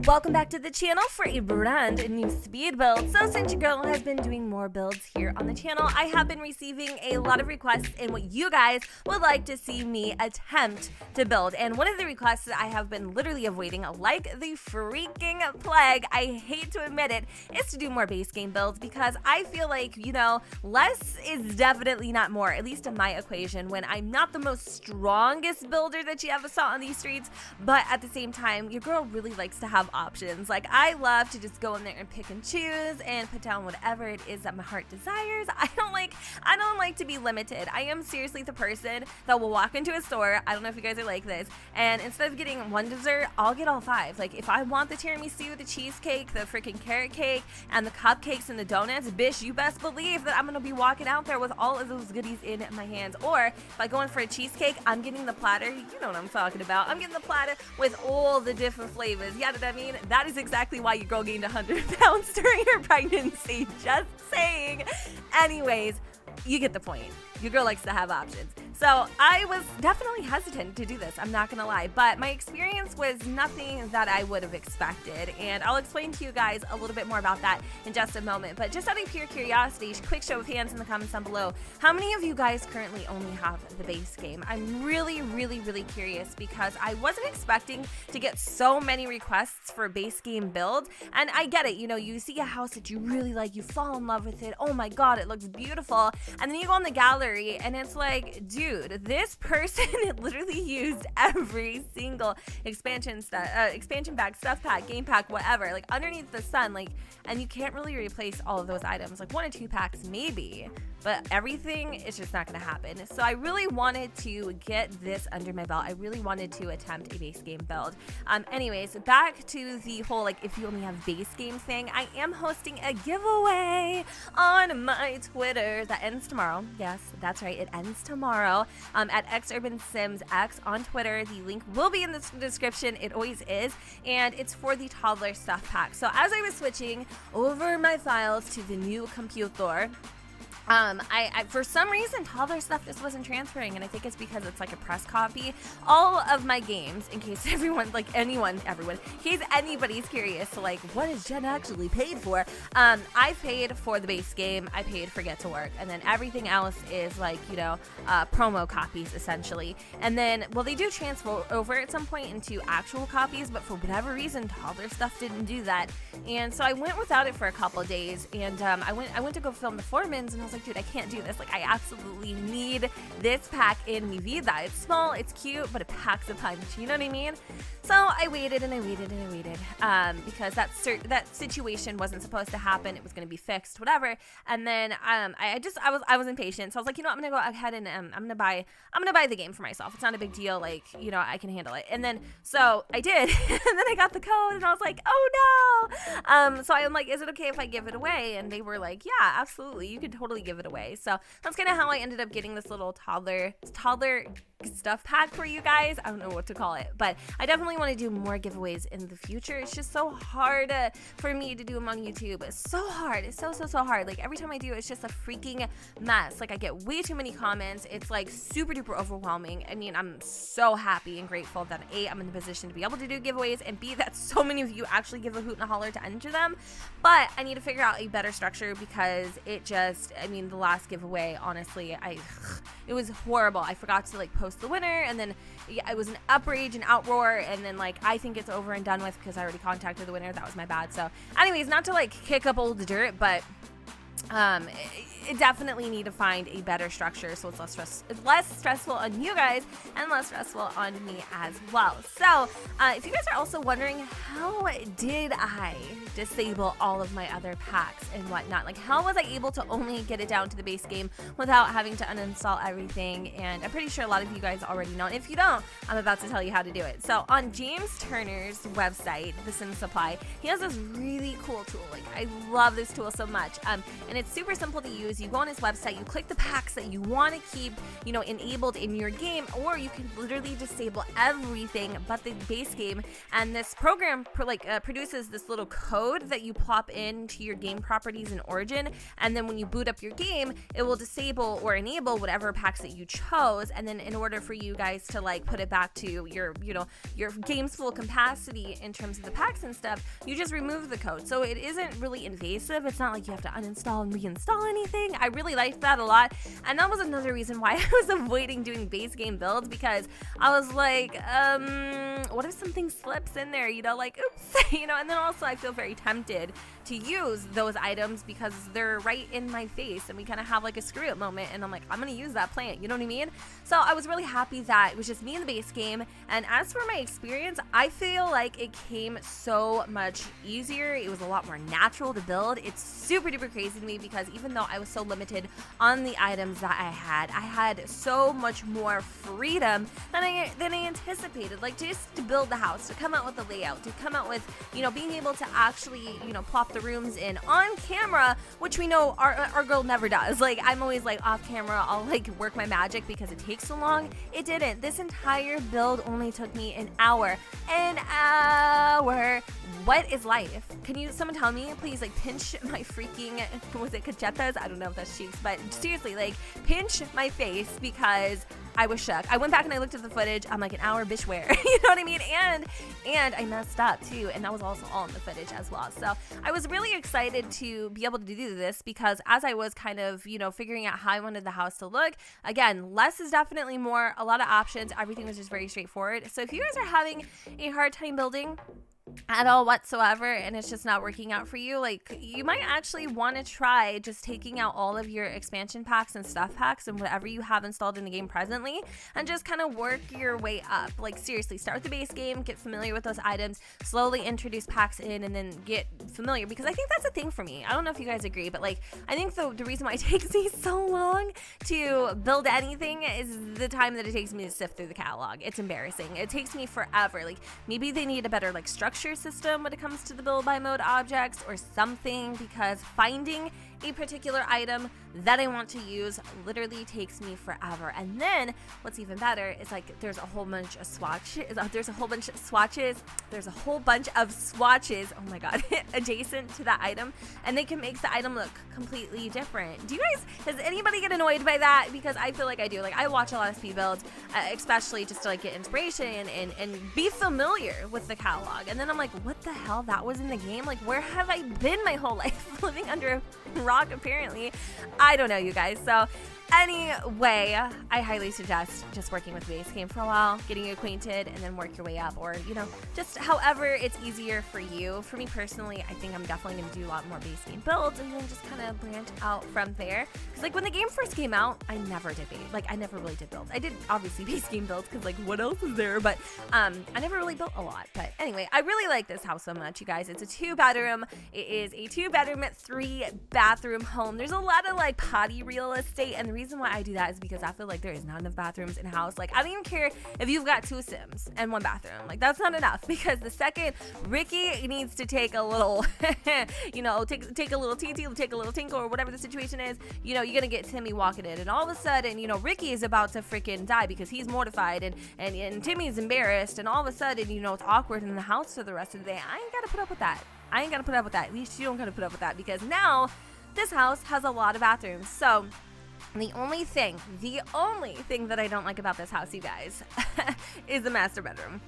Welcome back to the channel for a brand new speed build. So since your girl has been doing more builds here on the channel, I have been receiving a lot of requests in what you guys would like to see me attempt to build. And one of the requests that I have been literally avoiding like the freaking plague, I hate to admit it, is to do more base game builds, because I feel like, you know, less is definitely not more, at least in my equation, when I'm not the most strongest builder that you ever saw on these streets, but at the same time, your girl really likes to have options. Like, I love to just go in there and pick and choose and put down whatever it is that my heart desires. I don't like to be limited. I am seriously the person that will walk into a store, I don't know if you guys are like this, and instead of getting one dessert, I'll get all five. Like, if I want the tiramisu, the cheesecake, the freaking carrot cake, and the cupcakes and the donuts, bitch, you best believe that I'm gonna be walking out there with all of those goodies in my hands. Or if I go in for a cheesecake, I'm getting the platter. You know what I'm talking about. I'm getting the platter with all the different flavors. You know what I mean? That is exactly why your girl gained 100 pounds during her pregnancy. Just saying. Anyways, you get the point. Your girl likes to have options. So I was definitely hesitant to do this, I'm not gonna lie, but my experience was nothing that I would have expected, and I'll explain to you guys a little bit more about that in just a moment. But just out of pure curiosity, quick show of hands in the comments down below, how many of you guys currently only have the base game? I'm really curious, because I wasn't expecting to get so many requests for a base game build. And I get it, you know, you see a house that you really like, you fall in love with it, oh my god, it looks beautiful, and then you go on the gallery and it's like, dude, this person literally used every single expansion bag, stuff pack, game pack, whatever, like underneath the sun, like, and you can't really replace all of those items. Like 1 or 2 packs maybe, but everything is just not gonna happen. So I really wanted to get this under my belt. I really wanted to attempt a base game build. Anyways, back to the whole, like, if you only have base game thing, I am hosting a giveaway on my Twitter that ends tomorrow. Yes, that's right, it ends tomorrow. At xUrbansimsx on Twitter. The link will be in the description. It always is. And it's for the toddler stuff pack. So as I was switching over my files to the new computer, I for some reason toddler stuff just wasn't transferring, and I think it's because it's like a press copy. All of my games, in case everyone, like everyone, in case anybody's curious to like, what is Jen actually paid for? I paid for the base game, I paid for Get to Work, and then everything else is like, you know, promo copies essentially. And then, well, they do transfer over at some point into actual copies, but for whatever reason, toddler stuff didn't do that. And so I went without it for a couple of days, and I went to go film the Foremans, and I was like, dude, I can't do this. Like, I absolutely need this pack in mi vida. It's small, it's cute, but it packs a punch. You know what I mean? So I waited and I waited and I waited, because that situation wasn't supposed to happen. It was going to be fixed, whatever. And then I was impatient, so I was like, you know, I'm gonna go ahead and I'm gonna buy the game for myself. It's not a big deal. Like, you know, I can handle it. And then so I did, and then I got the code, and I was like, oh no. So I'm like, is it okay if I give it away? And they were like, yeah, absolutely, you could totally give it away. So that's kind of how I ended up getting this little toddler stuff pack for you guys. I don't know what to call it, but I definitely want to do more giveaways in the future. It's just so hard for me to do them on YouTube. It's so hard. It's so hard. Like, every time I do, it's just a freaking mess. Like, I get way too many comments. It's like super duper overwhelming. I mean, I'm so happy and grateful that A, I'm in the position to be able to do giveaways, and B, that so many of you actually give a hoot and a holler to enter them. But I need to figure out a better structure, because it just, I mean, the last giveaway, honestly, it was horrible. I forgot to like post the winner, and then it was an outrage and outroar, and then like I think it's over and done with because I already contacted the winner. That was my bad. So anyways, not to like kick up old dirt, but it definitely need to find a better structure so it's less stressful on you guys and less stressful on me as well. So if you guys are also wondering, how did I disable all of my other packs and whatnot, like how was I able to only get it down to the base game without having to uninstall everything? And I'm pretty sure a lot of you guys already know, and if you don't, I'm about to tell you how to do it. So on James Turner's website, The Sim Supply, he has this really cool tool. Like, I love this tool so much, and and it's super simple to use. You go on his website, you click the packs that you want to keep, you know, enabled in your game, or you can literally disable everything but the base game. And this program produces this little code that you plop into your game properties in Origin, and then when you boot up your game, it will disable or enable whatever packs that you chose. And then in order for you guys to like put it back to your, you know, your game's full capacity in terms of the packs and stuff, you just remove the code. So it isn't really invasive. It's not like you have to uninstall and reinstall anything. I really liked that a lot, and that was another reason why I was avoiding doing base game builds, because I was like, what if something slips in there, you know, like oops, you know. And then also I feel very tempted to use those items because they're right in my face, and we kind of have like a screw up moment, and I'm like, I'm gonna use that plant, you know what I mean? So I was really happy that it was just me in the base game. And as for my experience, I feel like it came so much easier. It was a lot more natural to build. It's super duper crazy to me because even though I was so limited on the items that I had so much more freedom than I anticipated. Like, just to build the house, to come out with the layout, to come out with, you know, being able to actually, you know, plop the rooms in on camera, which we know our girl never does. Like, I'm always like off camera, I'll like work my magic because it takes so long. It didn't. This entire build only took me an hour. An hour. What is life? Can you, someone tell me, please, like, pinch my freaking, was it cachetas? I don't know if that's cheeks, but seriously, like, pinch my face because I was shook. I went back and I looked at the footage. I'm like, an hour, bitch, where? You know what I mean? And I messed up too, and that was also all in the footage as well. So I was really excited to be able to do this because as I was kind of, you know, figuring out how I wanted the house to look, again, less is definitely more, a lot of options. Everything was just very straightforward. So if you guys are having a hard time building at all whatsoever and it's just not working out for you, like, you might actually want to try just taking out all of your expansion packs and stuff packs and whatever you have installed in the game presently and just kind of work your way up. Like, seriously, start with the base game, get familiar with those items, slowly introduce packs in, and then get familiar, because I think that's a thing for me. I don't know if you guys agree, but like, I think the reason why it takes me so long to build anything is the time that it takes me to sift through the catalog. It's embarrassing. It takes me forever. Like, maybe they need a better like structure system when it comes to the build by mode objects or something, because finding a particular item that I want to use literally takes me forever. And then what's even better is like there's a whole bunch of swatches, oh my god, adjacent to that item, and they can make the item look completely different. Does anybody get annoyed by that? Because I feel like I do. Like, I watch a lot of speed builds, especially just to like get inspiration and be familiar with the catalog, and then I'm like, what the hell, that was in the game? Like, where have I been my whole life? Living under a rock, apparently. I don't know, you guys. So anyway, I highly suggest just working with base game for a while, getting acquainted, and then work your way up, or, you know, just however it's easier for you. For me personally, I think I'm definitely going to do a lot more base game builds and then just kind of branch out from there. Because like when the game first came out, I never did base. Like, I never really did builds. I did obviously base game builds because like what else is there? But I never really built a lot. But anyway, I really like this house so much, you guys. It's a 2-bedroom. It is a 2-bedroom, 3-bathroom home. There's a lot of like potty real estate, and the reason why I do that is because I feel like there is not enough bathrooms in a house. Like, I don't even care if you've got 2 Sims and 1 bathroom. Like, that's not enough, because the second Ricky needs to take a little, you know, take a little TT, take a little tinkle, or whatever the situation is, you know, you're gonna get Timmy walking in, and all of a sudden, you know, Ricky is about to freaking die because he's mortified, and Timmy's embarrassed, and all of a sudden, you know, it's awkward in the house for the rest of the day. I ain't gotta put up with that. At least you don't gotta put up with that, because now this house has a lot of bathrooms. So the only thing that I don't like about this house, you guys, is the master bedroom.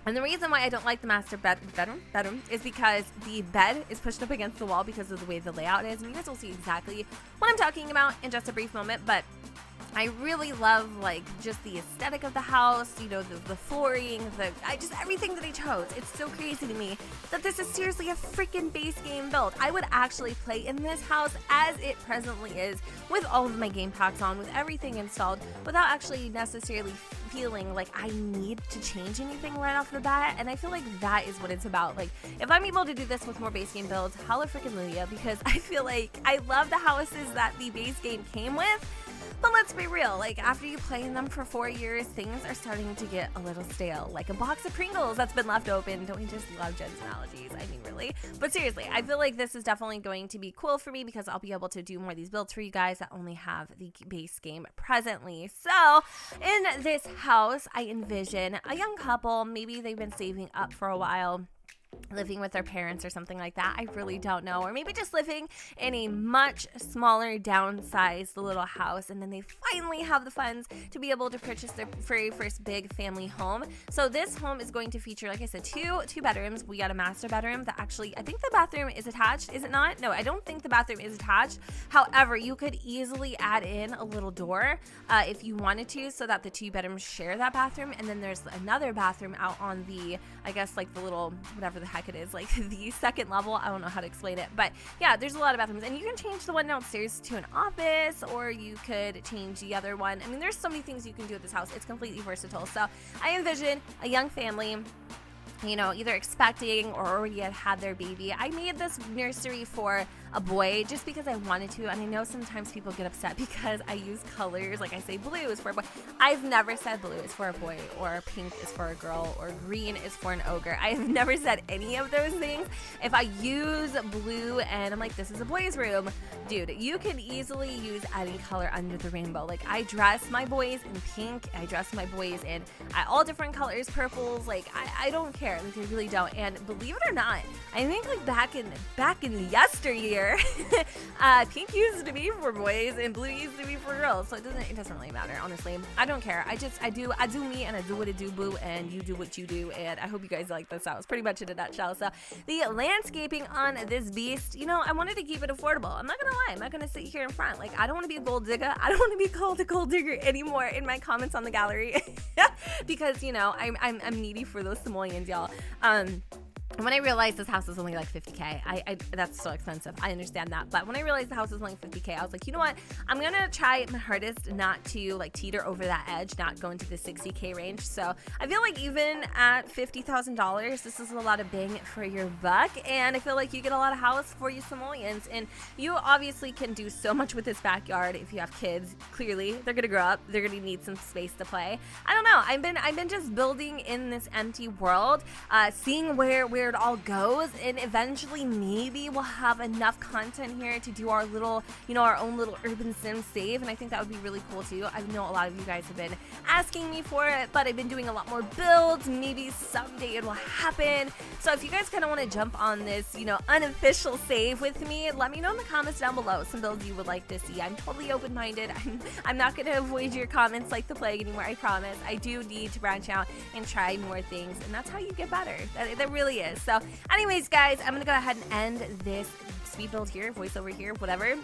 And the reason why I don't like the master bedroom is because the bed is pushed up against the wall because of the way the layout is. And you guys will see exactly what I'm talking about in just a brief moment. But I really love like just the aesthetic of the house, you know, the flooring, just everything that I chose. It's so crazy to me that this is seriously a freaking base game build. I would actually play in this house as it presently is, with all of my game packs on, with everything installed, without actually necessarily feeling like I need to change anything right off the bat. And I feel like that is what it's about. Like, if I'm able to do this with more base game builds, holla freaking Lulia, because I feel like I love the houses that the base game came with, But let's be real, like after you play in them for 4 years, things are starting to get a little stale. Like a box of Pringles that's been left open. Don't we just love Jen's analogies? I mean, really. But seriously, I feel like this is definitely going to be cool for me because I'll be able to do more of these builds for you guys that only have the base game presently. So in this house, I envision a young couple. Maybe they've been saving up for a while, living with their parents or something like that. I really don't know. Or maybe just living in a much smaller, downsized little house, and then they finally have the funds to be able to purchase their very first big family home. So this home is going to feature, like I said, two bedrooms. We got a master bedroom that actually, I think the bathroom is attached. Is it not? No, I don't think the bathroom is attached. However, you could easily add in a little door if you wanted to, so that the 2 bedrooms share that bathroom. And then there's another bathroom out on the, I guess, like the little, whatever the heck it is, like the second level. I don't know how to explain it, but yeah, there's a lot of bathrooms, and you can change the one downstairs to an office, or you could change the other one. I mean, there's so many things you can do at this house. It's completely versatile. So I envision a young family, you know, either expecting or already had their baby. I made this nursery for a boy just because I wanted to, and I know sometimes people get upset because I use colors, like I say blue is for a boy. I've never said blue is for a boy, or pink is for a girl, or green is for an ogre. I've never said any of those things. If I use blue and I'm like, this is a boy's room, dude, you can easily use any color under the rainbow. Like I dress my boys in pink, I dress my boys in all different colors, purples, like I don't care, like I really don't. And believe it or not, I think like back in yesteryear, pink used to be for boys and blue used to be for girls. So it doesn't really matter, honestly. I don't care. I do me, and I do what I do, boo, and you do what you do. And I hope you guys like this house, pretty much in a nutshell. So the landscaping on this beast, you know, I wanted to keep it affordable. I'm not gonna lie, I'm not gonna sit here in front. Like I don't want to be a gold digger. I don't want to be called a gold digger anymore in my comments on the gallery because, you know, I'm needy for those simoleons, y'all. When I realized this house was only like $50K, that's so expensive. I understand that. But when I realized the house was only $50K, I was like, you know what? I'm going to try my hardest not to like teeter over that edge, not go into the $60K range. So I feel like even at $50,000, this is a lot of bang for your buck. And I feel like you get a lot of house for your simoleons. And you obviously can do so much with this backyard if you have kids. Clearly, they're going to grow up. They're going to need some space to play. I don't know. I've been just building in this empty world, seeing where it all goes, and eventually maybe we'll have enough content here to do our little, you know, our own little Urban Sims save, and I think that would be really cool too. I know a lot of you guys have been asking me for it, but I've been doing a lot more builds. Maybe someday it will happen. So if you guys kind of want to jump on this, you know, unofficial save with me, let me know in the comments down below some builds you would like to see. I'm totally open-minded. I'm not going to avoid your comments like the plague anymore, I promise. I do need to branch out and try more things, and that's how you get better. That really is. So anyways, guys, I'm gonna go ahead and end this speed build here, voiceover here, whatever.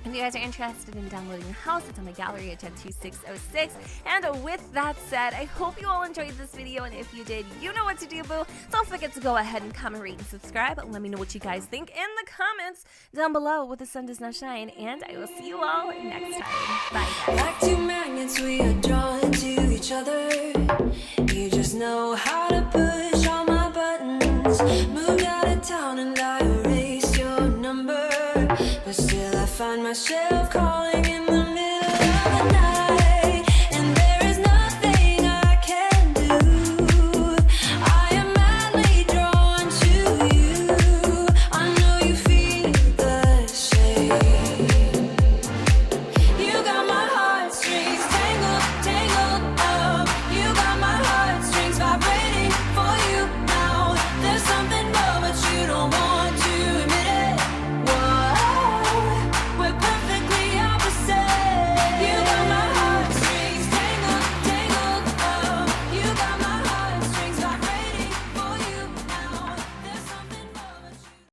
If you guys are interested in downloading the house, it's on my gallery at Jen2606. And with that said, I hope you all enjoyed this video, and if you did, you know what to do, boo. Don't forget to go ahead and comment, rate, and subscribe. Let me know what you guys think in the comments down below where the sun does not shine, and I will see you all next time. Bye, guys. Like two magnets, we are drawn to each other. You just know how to push all my buttons. Moved out of town and I erased your number, but still I find myself calling